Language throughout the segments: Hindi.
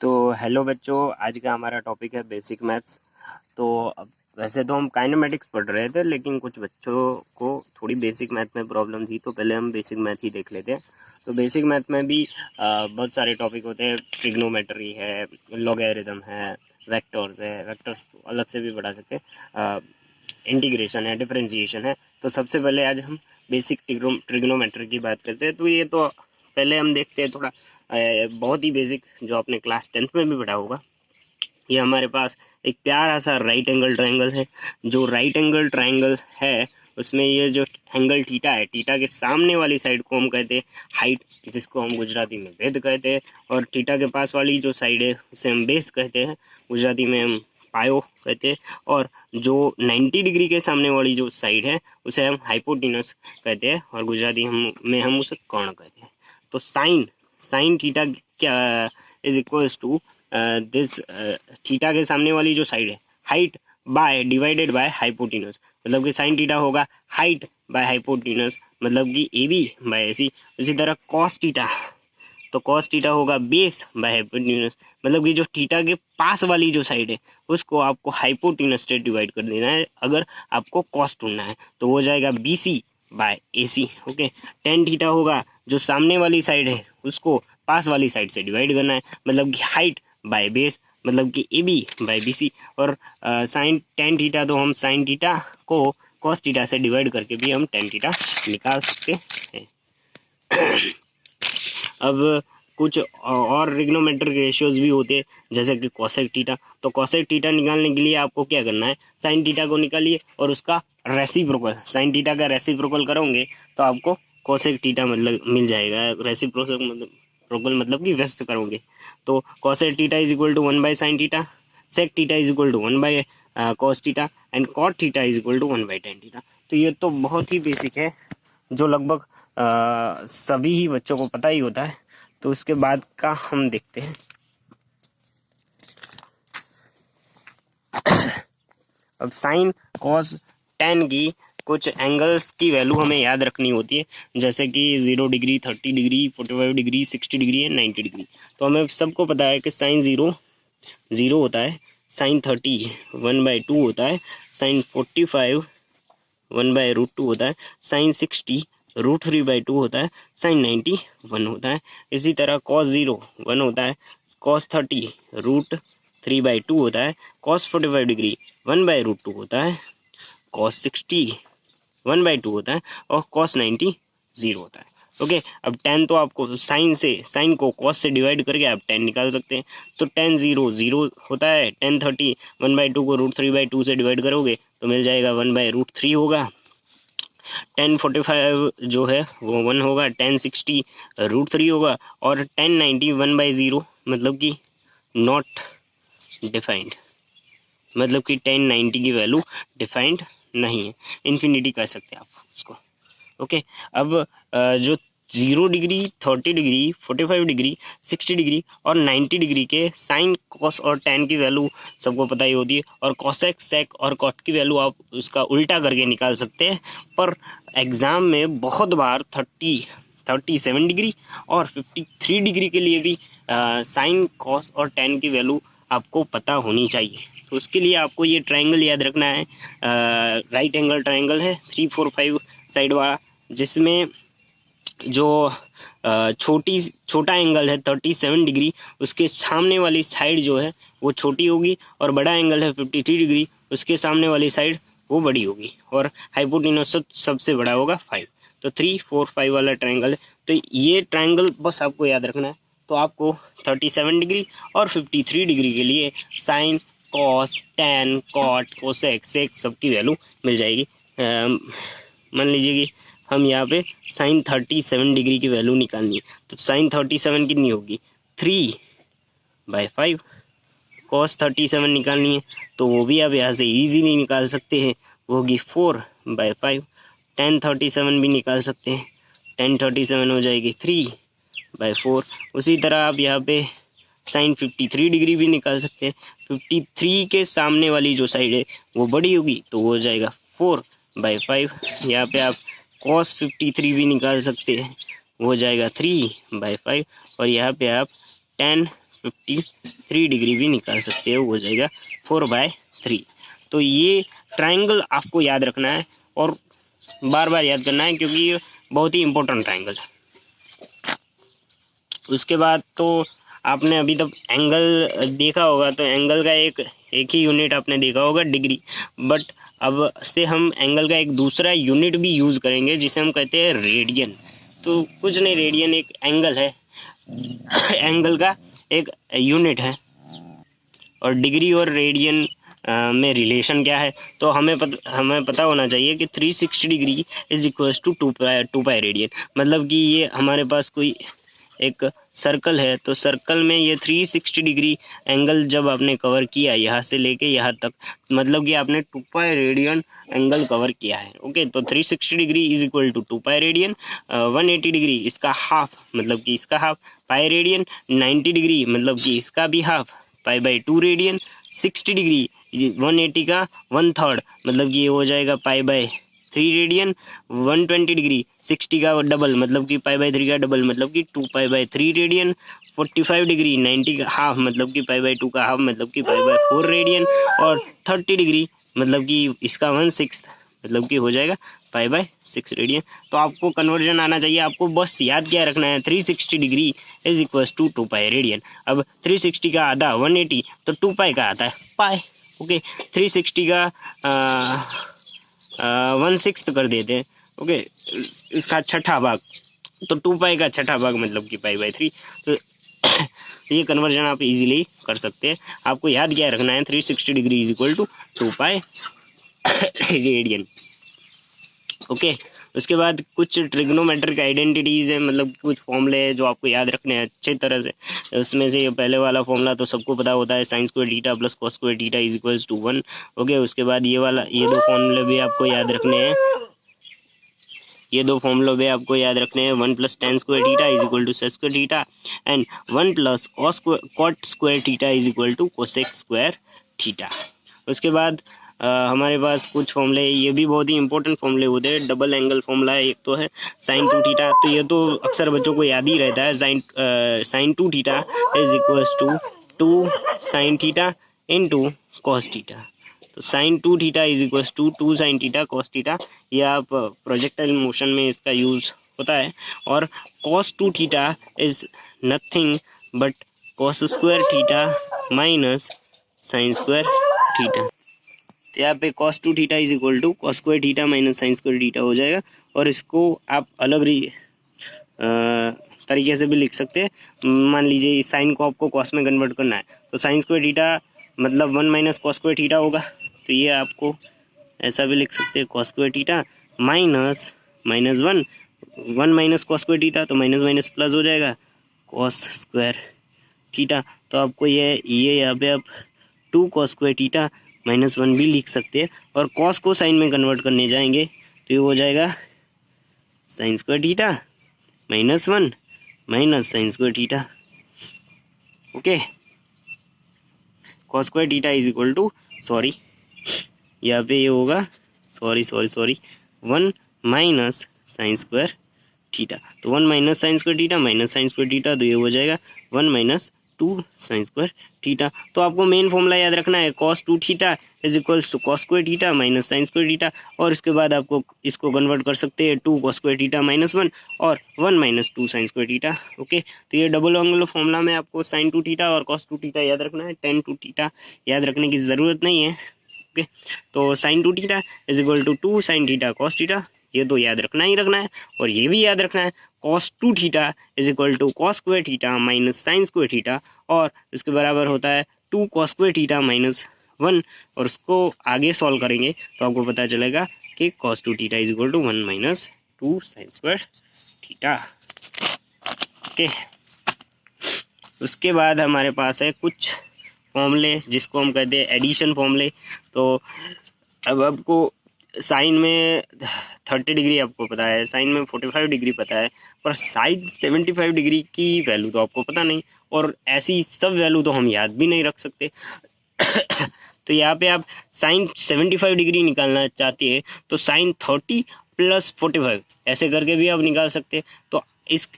तो हेलो बच्चों, आज का हमारा टॉपिक है बेसिक मैथ्स। तो वैसे तो हम काइनेमेटिक्स पढ़ रहे थे, लेकिन कुछ बच्चों को थोड़ी बेसिक मैथ में प्रॉब्लम थी, तो पहले हम बेसिक मैथ ही देख लेते हैं। तो बेसिक मैथ में भी बहुत सारे टॉपिक होते हैं। ट्रिग्नोमेट्री है, लॉगरिथम है, वेक्टर्स है, वेक्टर्स अलग से भी पढ़ा सकते हैं, इंटीग्रेशन है, डिफरेंशिएशन है। तो सबसे पहले आज हम बेसिक ट्रिग्नोमेट्री की बात करते हैं। तो ये तो पहले हम देखते हैं थोड़ा बहुत ही बेसिक, जो आपने क्लास 10th में भी पढ़ा होगा। ये हमारे पास एक प्यारा सा राइट एंगल ट्रायंगल है। जो राइट एंगल ट्रायंगल है उसमें ये जो एंगल थीटा है, थीटा के सामने वाली साइड को हम कहते हैं हाइट, जिसको हम गुजराती में वेध कहते हैं। और थीटा के पास वाली जो साइड है उसे हम बेस कहते हैं, गुजराती में हम पायो कहते हैं। और जो 90 डिग्री के सामने वाली जो साइड है उसे हम हाइपोटेनस कहते हैं, और गुजराती में हम उसे कर्ण कहते हैं। तो साइन थीटा क्या is equals to this, theta के सामने वाली जो साइड है height by divided by hypotenuse, मतलब कि साइन थीटा होगा हाइट बाय हाइपोटेनस, मतलब कि A B by A C. इसी तरह कॉस थीटा, तो कॉस थीटा होगा बेस बाय हाइपोटेनस, मतलब कि जो थीटा के पास वाली जो साइड है उसको आपको हाइपोटेनस से डिवाइड कर देना है अगर आपको कॉस ढूंढना है, तो हो जाएगा B C bye A C. Okay, tan theta होगा जो सामने वाली साइड है उसको पास वाली साइड से डिवाइड करना है, मतलब कि हाइट बाय बेस, मतलब कि A B by B C. और साइन टेन थीटा, तो हम साइन थीटा को कॉस थीटा से डिवाइड करके भी हम टेन थीटा निकाल सकते हैं। अब कुछ और ट्रिग्नोमेट्रिक रेशियोज भी होते हैं, जैसे कि कोसेक थीटा। तो कोसेक थीटा निकालने के लिए आपको क्या करना है, साइन थीटा को निकालिए और उसका रेसिप्रोकल, साइन थीटा का रेसिप्रोकल करोगे तो आपको कोसेक थीटा मतलब मिल जाएगा। रेसिप्रोकल मतलब कि व्यस्त करोगे, तो cosec theta is equal to 1 by sine theta, sec theta is equal to 1 by cos theta, and cot theta is equal to 1 by tan theta. तो ये तो बहुत ही बेसिक है, जो लगभग सभी ही बच्चों को पता ही होता है। तो उसके बाद का हम देखते हैं। अब साइन कॉस टेन की कुछ एंगल्स की वैल्यू हमें याद रखनी होती है, जैसे कि 0 degree, 30 degree, 45 degree, 60 degree and 90 degree. तो हमें सबको पता है कि साइन 0 होता है, साइन 30 1/2 होता है, साइन 45 1/√2 होता है, साइन 60 √3/2 होता है, साइन 90 1 होता है। इसी तरह cos 0 1 होता है, cos 30 √3/2 होता है, cos 45 डिग्री 1/√2 होता है, cos 60 1/2 होता है, और cos 90 0 होता है। ओके, अब tan तो आपको साइन को cos से डिवाइड करके आप tan निकाल सकते हैं। तो tan 0 0 होता है, tan 30 1/2 को √3/2 से डिवाइड करोगे तो मिल जाएगा 1/√3 होगा। tan 45 जो है वो 1 होगा, tan 60 √3 होगा, और tan 90 1/0, मतलब कि नॉट डिफाइंड, मतलब कि tan 90 की वैल्यू डिफाइंड नहीं है, इन्फिनिटी कह सकते हैं आप उसको। ओके, अब जो 0 डिग्री, 30 डिग्री, 45 डिग्री, 60 डिग्री और 90 डिग्री के साइन कॉस और टैन की वैल्यू सबको पता ही होती है, और कॉसेक सेक और कॉट की वैल्यू आप उसका उल्टा करके निकाल सकते हैं। पर एग्ज़ाम में बहुत बार 37 डिग्री और 53 डिग्री के लिए भी साइन कॉस और टैन की वैल्यू आपको पता होनी चाहिए। तो उसके लिए आपको ये ट्रायंगल याद रखना है, राइट एंगल ट्रायंगल है 3 4 5 साइड वाला, जिसमें जो छोटा एंगल है 37 डिग्री, उसके सामने वाली साइड जो है वो छोटी होगी, और बड़ा एंगल है 53 डिग्री, उसके सामने वाली साइड वो बड़ी होगी, और हाइपोटेनस सबसे बड़ा होगा 5। तो 3 4 5 वाला ट्रायंगल है। तो ये ट्रायंगल बस आपको याद रखना है। तो आपको 37 डिग्री और 53 डिग्री के लिए sine cos tan cot cosec sec सबकी वैल्यू मिल जाएगी। मान लीजिए कि हम यहाँ पे साइन 37 डिग्री की वैल्यू निकालनी है, तो साइन 37 कितनी होगी 3/5। कॉस 37 निकालनी है तो वो भी आप यहाँ से इजीली निकाल सकते हैं, वो होगी 4/5। tan 37 भी निकाल सकते हैं, tan 37 हो जाएगी 3/4। उसी तरह आप यहाँ पे साइन 53 डिग्री भी निकाल सकते हैं। 53 के सामने वाली जो साइड है वो बड़ी होगी, तो वो हो जाएगा 4/5। यहाँ पे आप cos 53 भी निकाल सकते हैं, वो हो जाएगा 3/5। और यहाँ पे आप tan 53 डिग्री भी निकाल सकते हो, हो जाएगा 4/3। तो ये ट्राइंगल आपको याद रखना है और बार बार याद करना है क्योंकि ये बहुत ही इम्पोर्टेंट ट्राइंगल है। उसके बाद तो आपने अभी तक एंगल देखा होगा, तो एंगल का एक ही यूनिट आपने देखा होगा डिग्री, बट अब से हम एंगल का एक दूसरा यूनिट भी यूज़ करेंगे जिसे हम कहते हैं रेडियन। तो कुछ नहीं, रेडियन एक एंगल है, एंगल का एक यूनिट है। और डिग्री और रेडियन में रिलेशन क्या है, तो हमें पता होना चाहिए कि 360 degree is equals to 2 pi radian. मतलब कि ये हमारे पास कोई एक सर्कल है, तो सर्कल में ये 360 डिग्री एंगल जब आपने कवर किया यहाँ से लेके यहाँ तक, मतलब कि आपने 2 पाई रेडियन एंगल कवर किया है। ओके, तो 360 degree is equal to 2 pi radian, 180 degree इसका हाफ, मतलब कि इसका हाफ पाई रेडियन, 90 डिग्री मतलब कि इसका भी हाफ पाई/2 रेडियन, 60 डिग्री 180 का 1/3 मतलब कि ये हो जाएगा पाई/3 रेडियन, 120 डिग्री 60 का डबल मतलब कि पाई/3 का डबल मतलब कि 2 पाई/3 रेडियन, 45 डिग्री 90 का हाफ मतलब कि पाई/2 का हाफ मतलब कि पाई/4 रेडियन, और 30 डिग्री मतलब कि इसका 1/6 मतलब कि हो जाएगा पाई/6 रेडियन। तो आपको कन्वर्जन आना चाहिए, आपको बस याद क्या रखना है, 360 degree is equals to 2 pi radian. अब 360 का आधा 180, तो 2 पाई का आता है पाई। ओके, 360 का 1/6 कर देते हैं। ओके, इसका छठा भाग, तो 2 पाई का छठा भाग मतलब कि पाई/3। तो ये कन्वर्जन आप इजीली कर सकते हैं। आपको याद क्या रखना है, 360 degree is equal to 2 pi radian. Okay, उसके बाद कुछ ट्रिग्नोमेट्रिक आइडेंटिटीज़ है, मतलब कुछ फॉर्मूले हैं जो आपको याद रखने हैं अच्छे तरह से। उसमें से ये पहले वाला फॉर्मूला तो सबको पता होता है, sine square theta plus cos square theta is equals to 1। Okay, उसके बाद ये दो फॉर्मूले भी आपको याद रखने हैं, ये दो फॉर्मूले भी आपको याद रखने हैं। 1 + tan square theta is equal to sec square theta and 1 + cot square theta is equal to cosec square theta. उसके बाद हमारे पास कुछ फॉर्मूले, ये भी बहुत ही इंपॉर्टेंट फॉर्मूले होते हैं। डबल एंगल फॉर्मूला है, एक तो है sin 2 थीटा, तो ये तो अक्सर बच्चों को याद ही रहता है। sin 2 theta is equals to 2 sin theta into cos theta. तो sin 2 theta is equals to 2 sin theta cos theta, ये आप प्रोजेक्टाइल मोशन में इसका यूज़ होता है। और cos 2 theta is nothing but cos square theta minus sin square theta. तो यहाँ पे cos 2 theta is equal to cos square theta minus sin square theta हो जाएगा। और इसको आप अलग तरीके से भी लिख सकते हैं। मान लीजिए साइन को आपको cos में कन्वर्ट करना है, तो sin स्क्वायर थीटा मतलब 1 - cos स्क्वायर थीटा होगा, तो ये आपको ऐसा भी लिख सकते हैं, cos square theta minus -1 1 - cos square theta, तो माइनस माइनस प्लस हो जाएगा cos स्क्वायर थीटा। तो आपको ये यहाँ पे आप 2 cos स्क्वायर थीटा -1 भी लिख सकते हैं। और cos को साइन में कन्वर्ट करने जाएंगे तो ये हो जाएगा sin square theta -1 minus sin square theta. Okay, cos square theta is equal to, sorry यहाँ पे ये होगा, sorry 1 minus sin square theta. तो 1 - sin square theta minus sin square theta, तो ये हो जाएगा 1 - 2 sin स्क्वायर थीटा। तो आपको मेन फॉर्मूला याद रखना है, cos 2 theta is equals to cos square theta minus sin square theta. और इसके बाद आपको इसको कन्वर्ट कर सकते हैं 2 cos स्क्वायर थीटा -1 और 1 - 2 sin स्क्वायर थीटा। ओके, तो ये डबल एंगल फॉर्मूला में आपको sin 2 थीटा और cos 2 थीटा याद रखना है, tan 2 थीटा याद रखने की ज़रूरत नहीं है। ओके, तो sin 2 theta is equal to 2 sin theta cos theta, ये तो याद रखना ही रखना है। और ये भी याद रखना है, cos 2 theta is equal to cos square theta minus sin square theta, और इसके बराबर होता है 2 cos स्क्वायर थीटा -1। और उसको आगे सॉल्व करेंगे तो आपको पता चलेगा कि cos 2 theta is equal to 1 - 2 sin square theta. Okay, उसके बाद हमारे पास है कुछ फॉर्मूले जिसको हम कहते हैं एडिशन फॉर्मूले। तो अब आपको साइन में 30 डिग्री आपको पता है, साइन में 45 डिग्री पता है, पर साइन 75 डिग्री की वैल्यू तो आपको पता नहीं, और ऐसी सब वैल्यू तो हम याद भी नहीं रख सकते। तो यहाँ पे आप साइन 75 डिग्री निकालना चाहते हैं तो साइन 30 + 45 ऐसे करके भी आप निकाल सकते हैं। तो इस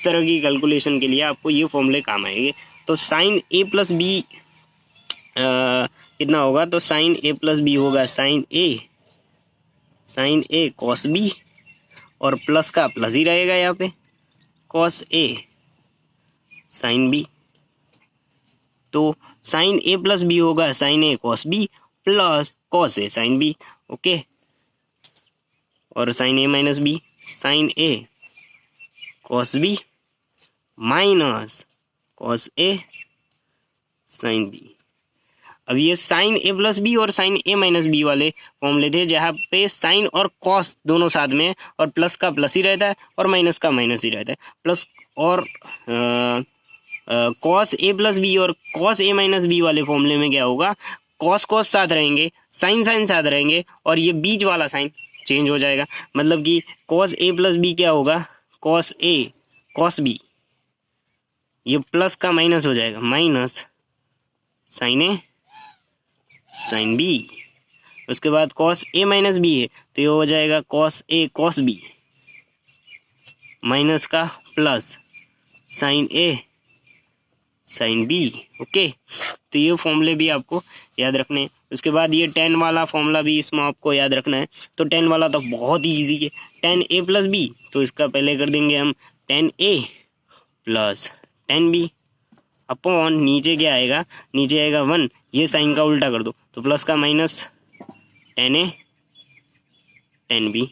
तरह की कैलकुलेशन के लिए आपको ये फॉर्मूले काम आएंगे। तो साइन ए प्लस बी कितना होगा, तो साइन ए प्लस बी होगा साइन ए कॉस बी, और प्लस का प्लस ही रहेगा यहाँ पे, कॉस ए साइन बी। तो साइन ए प्लस बी होगा sine A cos B plus cos A sine B. Okay, और sign A minus B sine A cos B minus cos A sine B. अब ये साइन ए प्लस बी और साइन ए माइनस बी वाले फॉर्मूले थे जहाँ पे साइन और कॉस दोनों साथ में, और प्लस का प्लस ही रहता है और माइनस का माइनस ही रहता है। प्लस और कॉस ए प्लस बी और कॉस ए माइनस बी वाले फॉर्मूले में क्या होगा, कॉस कॉस साथ रहेंगे, साइन साइन साथ रहेंगे, और ये बीच वाला साइन चेंज हो जाएगा। मतलब कि कॉस ए प्लस बी क्या होगा, कॉस ए कॉस बी, ये प्लस का माइनस हो जाएगा, minus sine A sine B. उसके बाद कॉस ए माइनस बी है तो ये हो जाएगा cos A cos B minus का plus sine A sine B. Okay, तो ये फॉर्मूले भी आपको याद रखने हैं। उसके बाद ये टेन वाला फॉर्मूला भी इसमें आपको याद रखना है। तो टेन वाला तो बहुत ही ईजी है, टेन ए प्लस बी, तो इसका पहले कर देंगे हम ten A plus tan B upon नीचे क्या आएगा, नीचे आएगा वन, ये साइन का उल्टा कर दो तो प्लस का minus tan A tan B.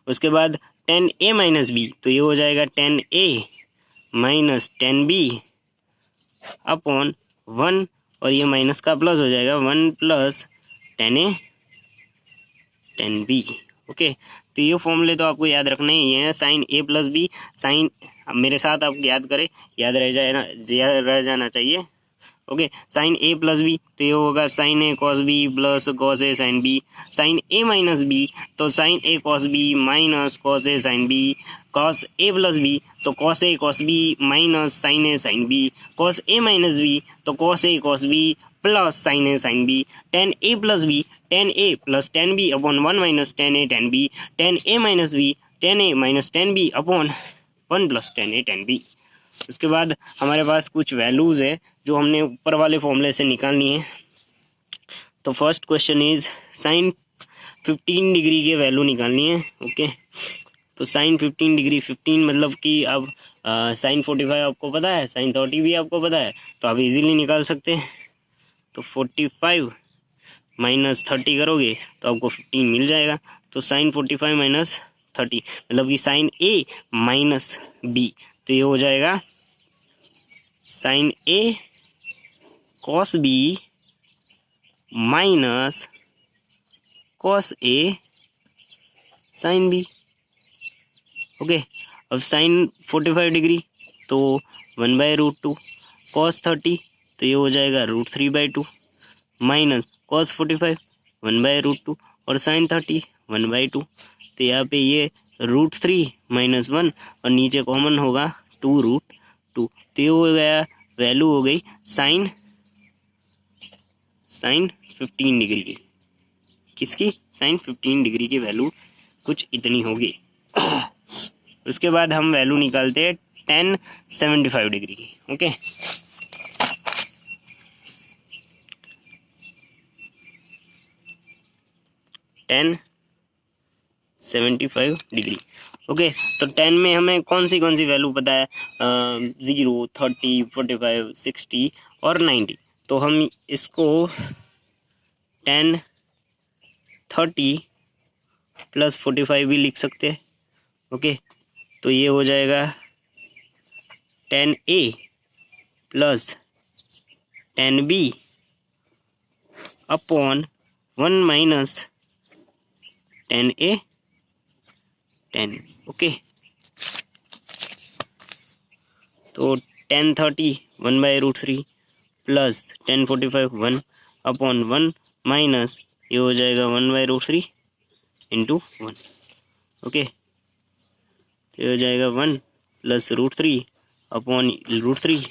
उसके बाद टेन ए माइनस बी, तो ये हो जाएगा tan A minus tan B upon one, और ये माइनस का प्लस हो जाएगा one plus tan A tan B. Okay, तो ये फॉर्मूले तो आपको याद रखना ही है, sine A plus B, sine मेरे साथ आप याद करें, याद रह जाना चाहिए। Okay, sine A plus B तो ये होगा sine A cos B plus cos A sine B, sine A minus B तो sign A cos B minus cos A sine B, cos A plus B तो cos A cos B minus sine A sine B, cos A minus B तो cos A cos B plus sine A sine B, tan A plus B tan A plus tan B upon one minus tan A tan B, tan A minus B tan A minus tan B upon one plus tan A tan B. उसके बाद हमारे पास कुछ वैल्यूज़ है जो हमने ऊपर वाले फॉर्मूले से निकालनी है। तो first question is sine 15 degree के वैल्यू निकालनी है। ओके, तो साइन 15 डिग्री, 15 मतलब कि अब साइन 45 आपको पता है, साइन 30 भी आपको पता है, तो आप इजीली निकाल सकते हैं। तो 45 माइनस 30 करोगे तो आपको 15 मिल जाएगा। तो साइन 45 माइनस 30 मतलब कि साइन ए माइनस बी, तो ये हो जाएगा sign A cos B minus cos A sine B. Okay, अब साइन 45 डिग्री तो 1/√2, कॉस 30 तो ये हो जाएगा √3/2 माइनस कॉस 45 1/√2 और साइन 30 1/2। तो यहाँ पे ये √3 माइनस 1 और नीचे कॉमन होगा 2√2। तो ये हो गया, वैल्यू हो गई साइन 15 डिग्री की। किसकी? साइन 15 डिग्री की वैल्यू कुछ इतनी होगी। उसके बाद हम वैल्यू निकालते हैं tan 75 डिग्री की। Okay, tan 75 degree. ओके, तो 10 में हमें कौन सी वैल्यू पता है? 0, 30, 45, 60 और 90। तो हम इसको tan 30 प्लस 45 भी लिख सकते हैं। ओके, तो ये हो जाएगा tan A plus tan B upon 1 minus tan A tan B। Okay, तो tan 30 1/√3 plus tan 45 1 upon 1 minus ये हो जाएगा 1/√3 इंटू 1। ओके, तो ये हो जाएगा 1 प्लस √3 अपॉन √3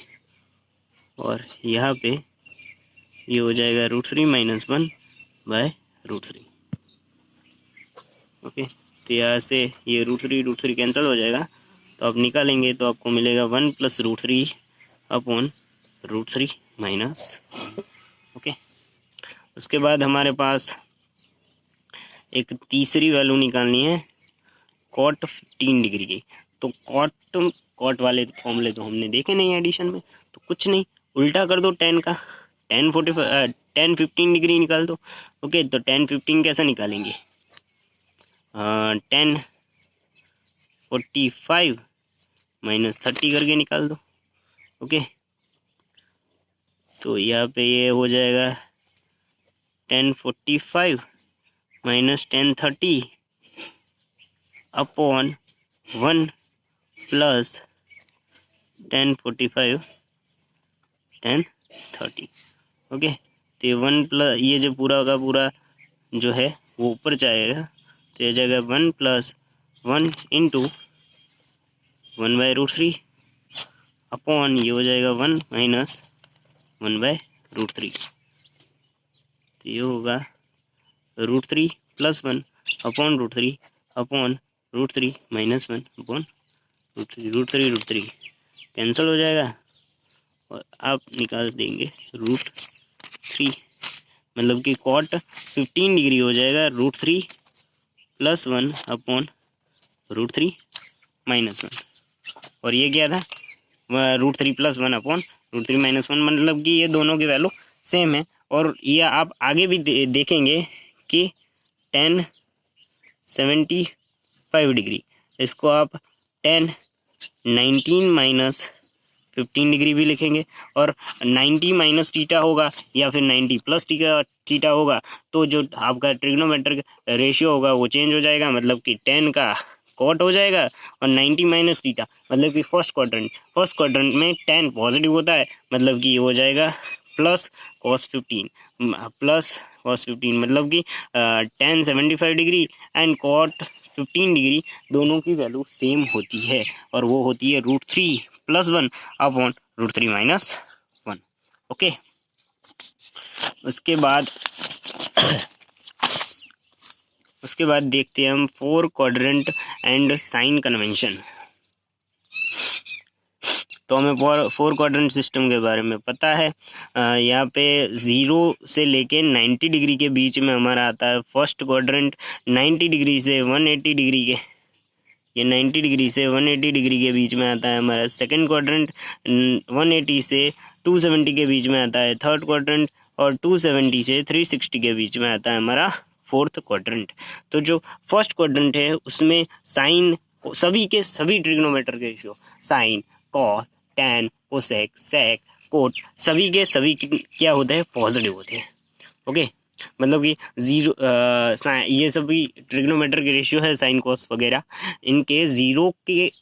और यहाँ पे ये हो जाएगा √3 माइनस 1/√3। ओके, तो यहाँ से ये √3 कैंसिल हो जाएगा, तो आप निकालेंगे तो आपको मिलेगा 1 + √3 अपॉन √3 माइनस। ओके, उसके बाद हमारे पास एक तीसरी वैल्यू निकालनी है cot 15 डिग्री की। तो कॉट वाले फॉर्मूले तो हमने देखे नहीं एडिशन में, तो कुछ नहीं, उल्टा कर दो 10 का, 10 15 डिग्री निकाल दो। ओके, तो 10 15 कैसे निकालेंगे, 10 45 माइनस 30 करके निकाल दो। ओके, तो यहाँ पे ये हो जाएगा 10 45 माइनस 10 30 अपॉन 1 प्लस 10 45 10 30। ओके, तो ये 1 प्लस ये जो पूरा का पूरा जो है वो ऊपर जाएगा, तो ये जाएगा 1 + 1 × 1/√3 अपॉन ये हो जाएगा 1 - 1/√3। तो ये होगा √3 + 1 अपॉन √3 अपॉन √3 - 1 अपॉन √3 कैंसिल हो जाएगा और आप निकाल देंगे √3, मतलब कि cot 15 डिग्री हो जाएगा √3 + 1 अपॉन √3 - 1। और ये क्या था, √3 + 1 अपॉन √3 - 1, मतलब कि ये दोनों की वैल्यू सेम है। और ये आप आगे भी देखेंगे कि 10 75 डिग्री, इसको आप 10 19 - 15 डिग्री भी लिखेंगे, और 90 - थीटा होगा या फिर 90 + थीटा होगा, तो जो आपका ट्रिग्नोमेट्रिक रेशियो होगा वो चेंज हो जाएगा, मतलब कि 10 का कॉट हो जाएगा और 90 - थीटा, मतलब कि फर्स्ट क्वाड्रेंट में 10 पॉजिटिव होता है, मतलब कि ये हो जाएगा प्लस cos 15 मतलब कि 10 75 डिग्री एंड cot 15 डिग्री दोनों की वैल्यू सेम होती है, और वो होती है √3 + 1 अपॉन √3 - 1। ओके, उसके बाद देखते हैं हम 4 क्वाड्रेंट एंड साइन कन्वेंशन। तो हमें 4 क्वाड्रेंट सिस्टम के बारे में पता है। यहाँ पे 0 से लेके 90 डिग्री के बीच में हमारा आता है फर्स्ट क्वाड्रेंट, 90 डिग्री से 180 डिग्री के, ये 90 डिग्री से 180 डिग्री के बीच में आता है हमारा सेकंड क्वाड्रेंट, 180 से 270 के बीच में आता है थर्ड क्वाड्रेंट, और 270 से 360 के बीच में आता है हमारा फोर्थ क्वाड्रेंट। तो जो फर्स्ट क्वाड्रेंट है उसमें साइन सभी के सभी trigonometric ratio, sine, cos, tan, cosec, sec, cot, सभी के सभी क्या होते हैं, पॉजिटिव होते हैं। ओके, मतलब कि 0 ये सभी ट्रिग्नोमेट्रिक रेशियो है साइन कॉस वगैरह, इनके 0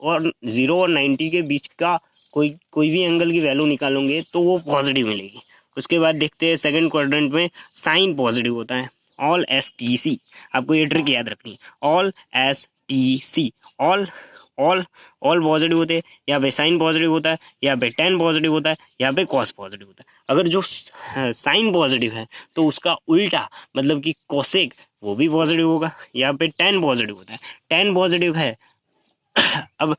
और 90 के बीच का कोई भी एंगल की वैल्यू निकालोगे तो वो पॉजिटिव मिलेगी। उसके बाद देखते हैं सेकंड क्वाड्रेंट में साइन पॉजिटिव होता है, ऑल STC, आपको ये ट्रिक याद रखनी है, ऑल STC, ऑल पॉजिटिव होते हैं, यहाँ पे साइन पॉजिटिव होता है, यहाँ पे टैन पॉजिटिव होता है, यहाँ पे कॉस पॉजिटिव होता है। अगर जो साइन पॉजिटिव है तो उसका उल्टा, मतलब कि कोसेक, वो भी पॉजिटिव होगा। यहाँ पे टैन पॉजिटिव होता है, टैन पॉजिटिव है अब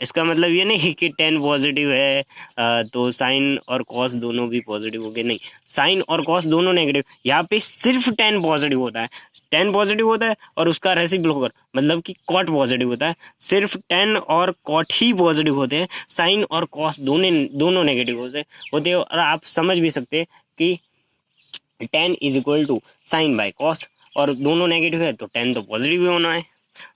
इसका मतलब ये नहीं कि टैन पॉजिटिव है तो साइन और कॉस दोनों भी पॉजिटिव हो गए, नहीं, साइन और कॉस दोनों नेगेटिव। यहाँ पे सिर्फ टैन पॉजिटिव होता है, टैन पॉजिटिव होता है और उसका रेसिप्रोकल मतलब कि कॉट पॉजिटिव होता है। सिर्फ टैन और कॉट ही पॉजिटिव होते हैं, साइन और कॉस दोनों नेगेटिव होते हैं। और आप समझ भी सकते हैं कि टैन = साइन बाय कॉस, और दोनों नेगेटिव है तो टैन तो पॉजिटिव ही होना है।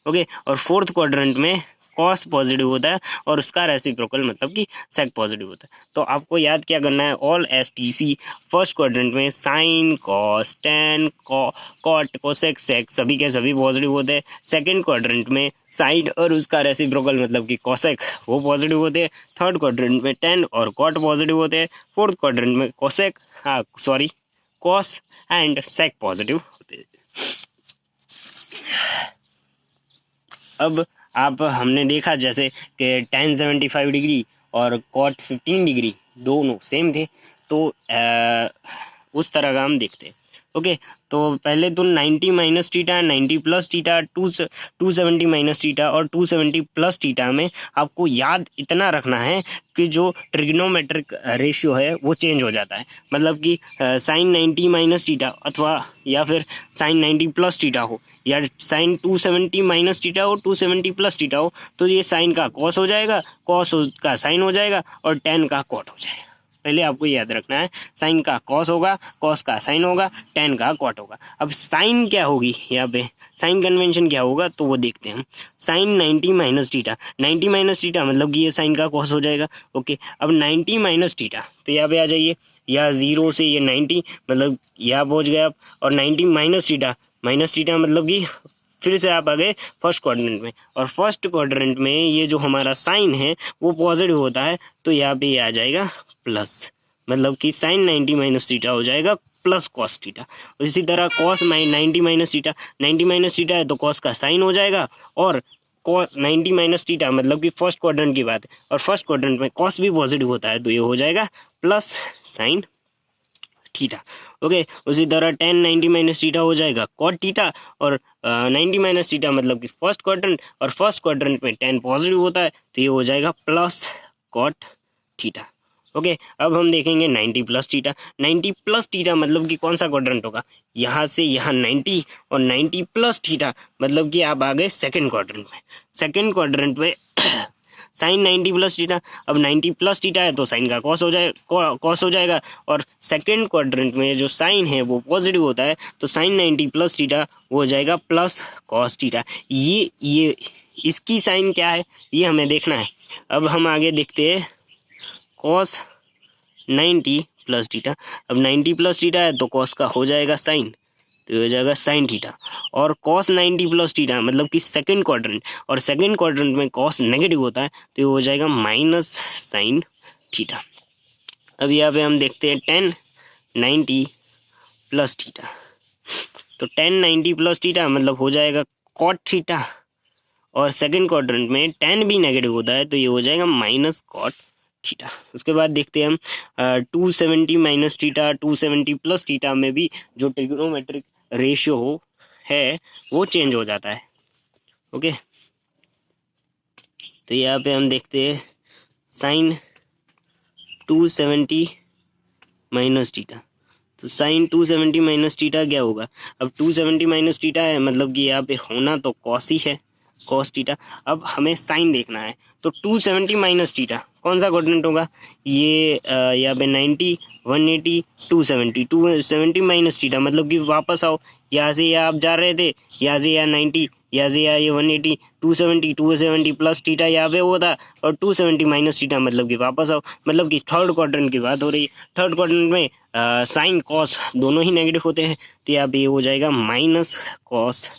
ओके, और फोर्थ क्वाड्रेंट में कॉस पॉजिटिव होता है और उसका रेसिप्रोकल मतलब कि सेक पॉजिटिव होता है। तो आपको याद क्या करना है, ऑल STC, फर्स्ट क्वाड्रेंट में sine, cos, tan, cot, cosec, sec सभी के सभी पॉजिटिव होते हैं। सेकंड क्वाड्रेंट में साइन और उसका रेसिप्रोकल मतलब कि कोसेक वो पॉजिटिव होते हैं। थर्ड क्वाड्रेंट में टैन और कॉट पॉजिटिव होते हैं। फोर्थ क्वाड्रेंट में कॉस एंड सेक पॉजिटिव होते हैं। अब हमने देखा जैसे कि tan 75 डिग्री और cot 15 डिग्री दोनों सेम थे, तो उस तरह का हम देखते हैं। ओके, तो पहले तो 90 minus theta, 90 plus theta, 270 minus theta और 270 प्लस टीटा में आपको याद इतना रखना है कि जो ट्रिग्नोमेट्रिक रेशियो है वो चेंज हो जाता है। मतलब कि साइन 90 माइनस टीटा अथवा या फिर साइन 90 प्लस टीटा हो या साइन 270 माइनस टीटा हो, 270 प्लस टीटा हो, तो ये साइन का कॉस हो जाएगा, कॉस का साइन हो जाएगा और टेन का कॉट हो जाएगा। पहले आपको याद रखना है, साइन का कॉस होगा, कॉस का साइन होगा, टेन का कॉट होगा। अब साइन क्या होगी, यहाँ पे साइन कन्वेंशन क्या होगा तो वो देखते हैं हम। Sine 90 minus theta, 90 minus theta मतलब कि ये साइन का कॉस हो जाएगा। ओके, अब 90 माइनस टीटा, तो यहाँ पे आ जाइए, या 0 से ये 90 मतलब यहाँ पहुँच गए आप, और 90 माइनस टीटा मतलब कि फिर से आप आ गए फर्स्ट क्वाड्रेंट में, और फर्स्ट क्वाड्रेंट में ये जो हमारा साइन है वो पॉजिटिव होता है, तो यहाँ पे ये आ जाएगा प्लस, मतलब कि साइन 90 माइनस टीटा हो जाएगा प्लस कॉस टीटा। इसी तरह cos 90 minus theta, 90 minus theta है तो कॉस का साइन हो जाएगा, और कॉस 90 माइनस टीटा मतलब कि फर्स्ट क्वाड्रेंट की बात है, और फर्स्ट क्वाड्रेंट में कॉस भी पॉजिटिव होता है, तो ये हो जाएगा प्लस साइन थीटा। ओके, उसी तरह टेन 90 माइनस थीटा हो जाएगा कॉट थीटा, और 90 माइनस थीटा मतलब कि फर्स्ट क्वाड्रेंट, और फर्स्ट क्वाड्रेंट में टेन पॉजिटिव होता है, तो ये हो जाएगा प्लस कॉट थीटा। ओके, अब हम देखेंगे 90 प्लस थीटा। 90 प्लस थीटा मतलब कि कौन सा क्वाड्रेंट होगा, यहाँ से यहाँ 90 और 90 प्लस थीटा मतलब कि आप आ गए सेकेंड क्वाड्रेंट में। सेकेंड क्वाड्रेंट में साइन 90 प्लस टीटा, अब 90 प्लस टीटा है तो साइन का कॉस हो जाएगा, और सेकेंड क्वाड्रेंट में जो साइन है वो पॉजिटिव होता है, तो साइन 90 प्लस टीटा वो हो जाएगा प्लस कॉस टीटा। ये इसकी साइन क्या है ये हमें देखना है। अब हम आगे देखते हैं कॉस 90 प्लस टीटा। अब 90 प्लस टीटा है तो कॉस का हो जाएगा साइन, तो ये हो जाएगा साइन थीटा, और कॉस 90 प्लस थीटा मतलब कि सेकंड क्वाड्रेंट, और सेकंड क्वाड्रेंट में कॉस नेगेटिव होता है, तो ये हो जाएगा माइनस साइन थीटा। अब यहाँ पे हम देखते हैं 10 90 प्लस थीटा, तो 10 90 प्लस थीटा मतलब हो जाएगा कॉट थीटा, और सेकंड क्वाड्रेंट में 10 भी नेगेटिव होता है, तो ये हो जाएगा माइनस कॉट थीटा। उसके बाद देखते हैं हम 270 माइनस थीटा, 270 प्लस थीटा में भी जो ट्रिग्नोमेट्रिक रेशियो है वो चेंज हो जाता है। ओके, तो यहाँ पे हम देखते हैं साइन 270 माइनस थीटा, तो साइन 270 माइनस थीटा क्या होगा, अब 270 माइनस थीटा है मतलब कि यहाँ पे होना तो कॉस ही है, कॉस थीटा। अब हमें साइन देखना है, तो 270 माइनस थीटा कौन सा क्वाड्रेंट होगा, ये यहाँ पे 90 180 270 माइनस थीटा मतलब कि वापस आओ, यहाँ से यहाँ आप जा रहे थे, यहाँ से यहाँ 90, यहाँ से यहाँ ये 180, 270 प्लस थीटा यहाँ पे वो था, और 270 माइनस थीटा मतलब कि वापस आओ, मतलब कि थर्ड क्वाड्रेंट की बात हो रही है। थर्ड क्वाड्रेंट में साइन कॉस दोनों ही नेगेटिव होते हैं, तो यहाँ पे ये हो जाएगा माइनस कॉस